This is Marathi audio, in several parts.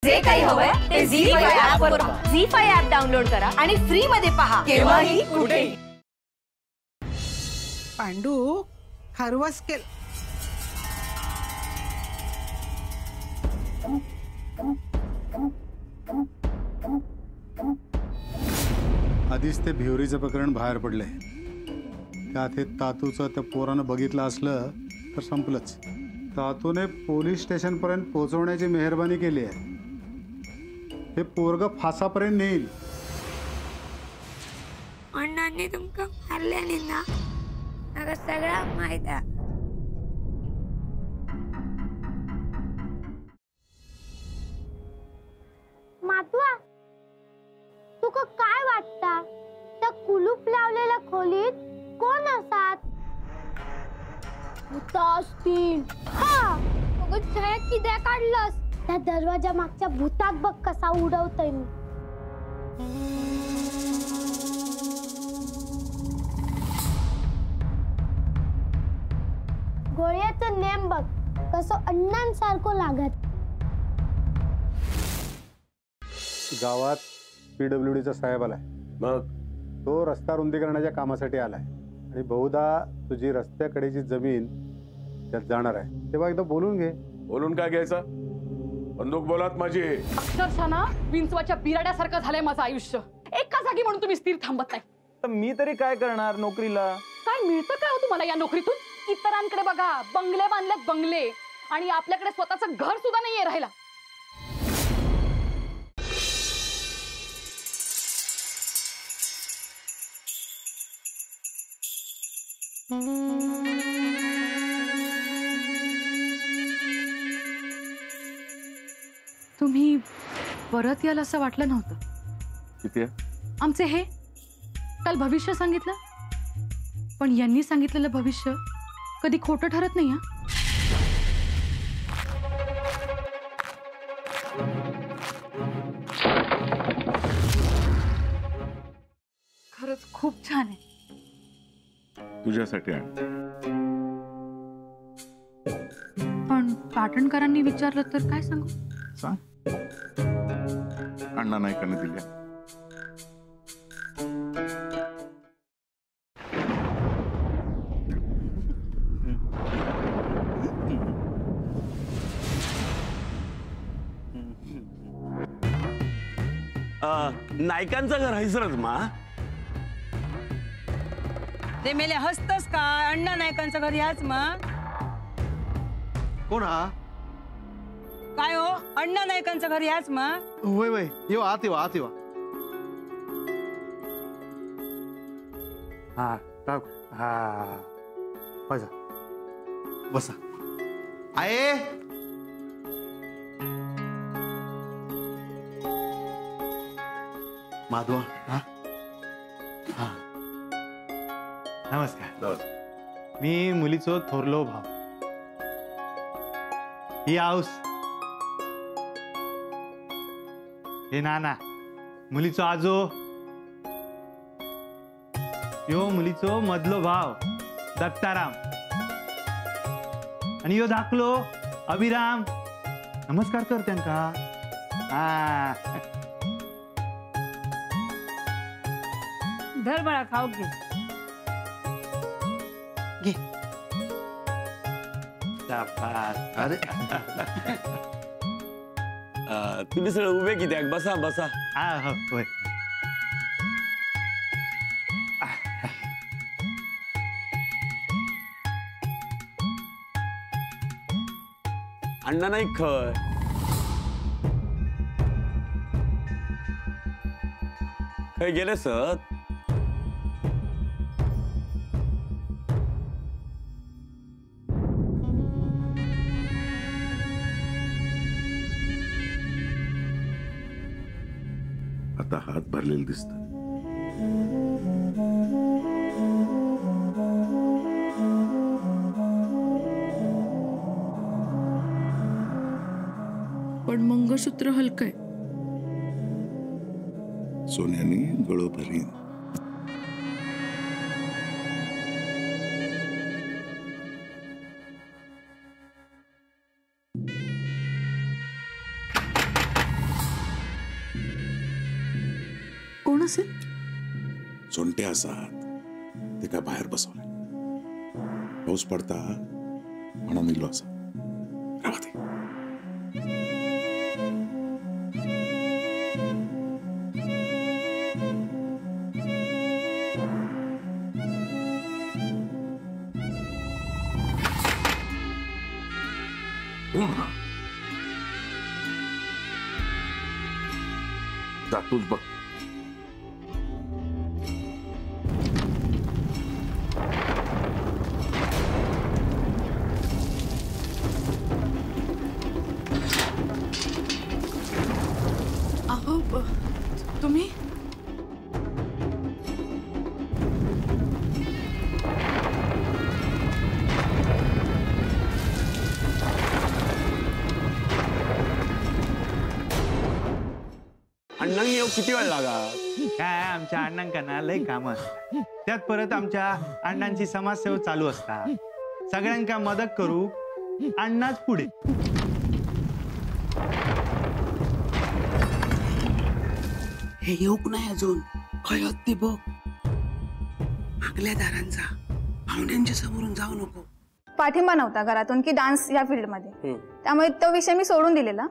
जे काही हवंय ते झी5 ऍप वर पहा. झी5 ऍप डाउनलोड करा आणि फ्री मध्ये पहा केव्हाही कुठेही. पांडू खरवस केल. आधीच ते भिवरीचं प्रकरण बाहेर पडले. त्यात हे तातूचं त्या पोरानं बघितलं असलं तर संपलंच. तातूने पोलीस स्टेशन पर्यंत पोहोचवण्याची मेहरबानी केली आहे. हे पोरग फासापर्यंत नेईल. अण्णांनी तुमका मारल्याने ना मला सगळं माहित आहे. मातवा तुका काय वाटता त्या कुलूप लावलेल्या खोलीत कोण असतात? भूत असतील. हा मग छाया किती काढलंस? त्या दरवाजा मागच्या भूताक बघ कसा उडवतोय मी. गोळ्याचं नेम बघ कसं अण्णांसारखं लागत. गावात PWDचा साहेब आलाय. मग तो रस्ता रुंदीकरणाच्या कामासाठी आलाय आणि बहुधा तुझी रस्त्याकडेची जमीन त्यात जाणार आहे. तेव्हा एकदा बोलून घे. बोलून काय घ्यायचं? बंदूक बोलात माझी. अक्षरशः ना विंचवाच्या बिराड्यासारखं झालंय माझं आयुष्य. एका जागी म्हणून तुम्ही स्थिर थांबत नाही. तर मी तरी काय करणार नोकरीला? काय मिळतं काय हो तुम्हाला या नोकरीतून? इतरांकडे बघा, बंगले बांधलेत बंगले, आणि आपल्याकडे स्वतःचं घर सुद्धा नाहीये राहायला. तुम्ही परत याल असं वाटलं नव्हतं. किती आमचे हे काल भविष्य सांगितलं, पण यांनी सांगितलेलं भविष्य कधी खोटं ठरत नाही. खरंच खूप छान आहे. तुझ्यासाठी पण पाटणकरांनी विचारलं तर काय सांगू? सांग. अण्णा नाईकांनी दिल्या. नायकांचं घर हैसरच मा. ते मेले हसतस का? अण्णा नायकांचं घर याच मग. कोण हा? काय हो अण्णा नायकांचं घर याच मग. होय होय येऊ आत येऊ आत येऊ. हा टाक. हा बसा बसा. आहे माधवा. हा हा नमस्कार. मी मुलीचो थोरलो भाव. ही आऊस. हे नाना मुलीचो आजो. यो मुलीचो मधलो भाव दत्ताराम. आणि यो धाकलो अभिराम. नमस्कार कर त्यांका. हा धर बाळा खाऊ घे. घे. अरे तुम्ही सगळं उभे किती बसा बसा. हा हो होय. अण्णा नाही खय. खय गेले सत. आता हात भरलेले दिसत. पण मंगळसूत्र हलकय. सोन्याने गळो भरीन. असेल? सोंटे असतात ते काय बाहेर बसवले. पाऊस पडता म्हणून निघलो असा. राहा ते. जातोच बघ. अहो तुम्ही अण्णांनी येऊ किती वेळ लागा? काय आमच्या अण्णांका ना लय काम असतात. त्यात परत आमच्या अण्णांची समाजसेवा चालू असता. सगळ्यांका मदत करू अण्णाच पुढे. हे येऊक नाही अजून. खयत ते बघ. भागल्या दारांचा पाहुण्यांच्या समोरून जाऊ नको. पाठिंबा नव्हता घरातून की डान्स या फील्डमध्ये, त्यामुळे तो विषय मी सोडून दिलेला.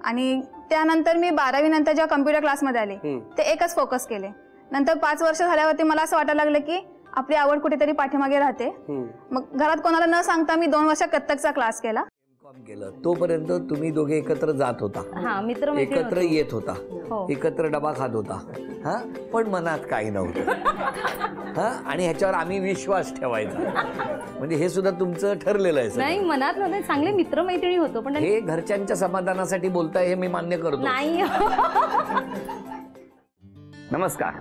आणि त्यानंतर मी 12वी नंतर जेव्हा कम्प्युटर क्लासमध्ये आले ते एकच फोकस केले. नंतर 5 वर्ष झाल्यावरती मला असं वाटायला लागलं की आपली आवड कुठेतरी पाठीमागे राहते. मग घरात कोणाला न सांगता मी 2 वर्ष कथ्थकचा क्लास केला. केलं तोपर्यंत तुम्ही दोघे एकत्र जात होता, एकत्र येत होता, एकत्र डबा खात होता. हा पण मनात काही नव्हतं. हा आणि ह्याच्यावर आम्ही विश्वास ठेवायचा. म्हणजे हे सुद्धा तुमचं ठरलेलं आहे. नाही, मनात नव्हते, चांगले मित्रमैत्रिणी होतो. पण हे घरच्यांच्या समाधानासाठी बोलताय हे मी मान्य करतो. नाही. नमस्कार.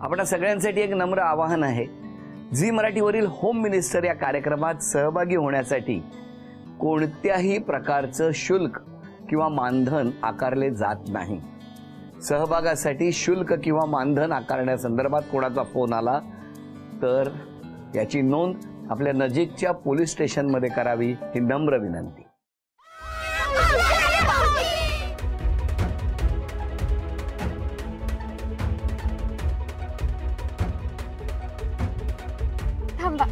आपल्या सगळ्यांसाठी एक नम्र आवाहन आहे. झी मराठीवरील होम मिनिस्टर या कार्यक्रमात सहभागी होण्यासाठी कोणत्याही प्रकारचं शुल्क किंवा मानधन आकारले जात नाही. सहभागासाठी शुल्क किंवा मानधन आकारण्यासंदर्भात कोणाचा फोन आला तर याची नोंद आपल्या नजीकच्या पोलीस स्टेशनमध्ये करावी ही नम्र विनंती. थांबा.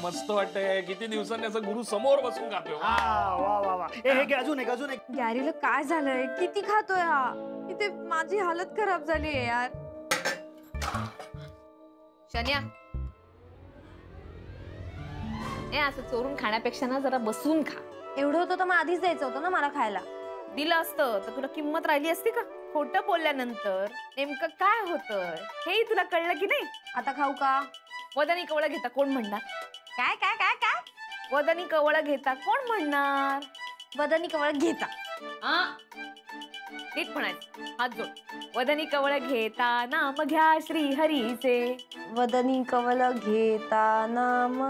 मस्त वाटतंय. किती दिवसांनी असं गुरु समोर बसून खातोय. अजून एक गॅरीला काय झालंय? किती खातोय हा? इथे माझी हालत खराब झाली आहे यार. शन्या, ए असं चोरून खाण्यापेक्षा ना जरा बसून खा. एवढं होतं तर मग आधीच द्यायचं होतं ना मला खायला. दिलं असतं तर तुला किंमत राहिली असती का? खोटं बोलल्यानंतर नेमकं काय होतं हेही तुला कळलं की नाही? आता खाऊ का? वदनी कवळं घेता कोण म्हणणार? काय काय काय काय? वदनी कवळं घेता कोण म्हणणार? वदनी कवळ घेता. नीट म्हणायचं, हात जोड. वदनी कवळ घेता नाम घ्या श्री हरीचे. वदनी कवळ घेता नाम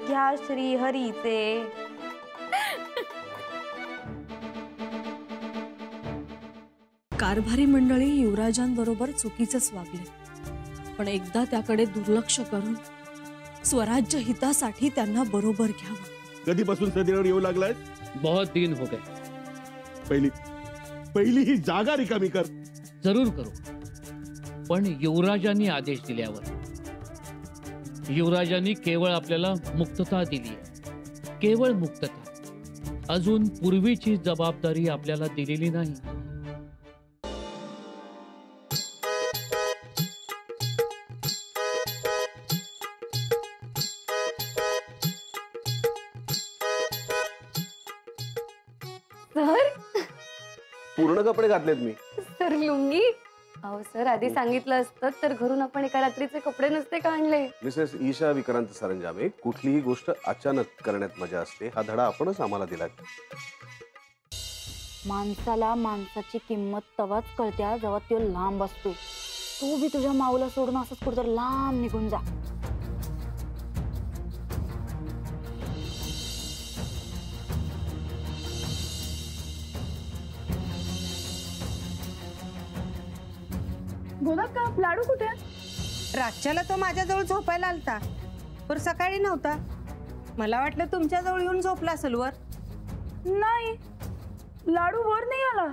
घ्या श्री हरीचे. कारभारी मंडळी युवराजांबरोबर चुकीचंच वागले, पण एकदा त्याकडे दुर्लक्ष करून स्वराज्य हितासाठी त्यांना बरोबर घ्यावं. कधीपासून सदीवर येऊ लागलाय? बहुत दिन हो गए. पहिली ही जागा रिकामी कर. जरूर करू, पण युवराजांनी आदेश दिल्यावर. युवराजांनी केवळ आपल्याला मुक्तता दिली आहे, केवळ मुक्तता. अजून पूर्वीची जबाबदारी आपल्याला दिलेली नाही. पूर्ण कपडे घातलेत मी. सर लुंगी. अहो सर, आधी सांगितलं असतं तर घरून आपण एका रात्रीचे कपडे नसते का आणले. मिसेस ईशा विक्रांत सरंजामे, कुठलीही गोष्ट अचानक करण्यात मजा असते. हा धडा आपणच आम्हाला दिला. माणसाला माणसाची किंमत तवाच कळत्या जेव्हा तो लांब असतो. तू बी तुझ्या माऊला सोडून असंच कुठं लांब निघून जा. बोला का लाडू कुठे? रातच्याला तो माझ्याजवळ झोपायला आलता, पर सकाळी नव्हता. मला वाटलं तुमच्याजवळ येऊन झोपला असेल वर. नाही, लाडू वर नाही आला.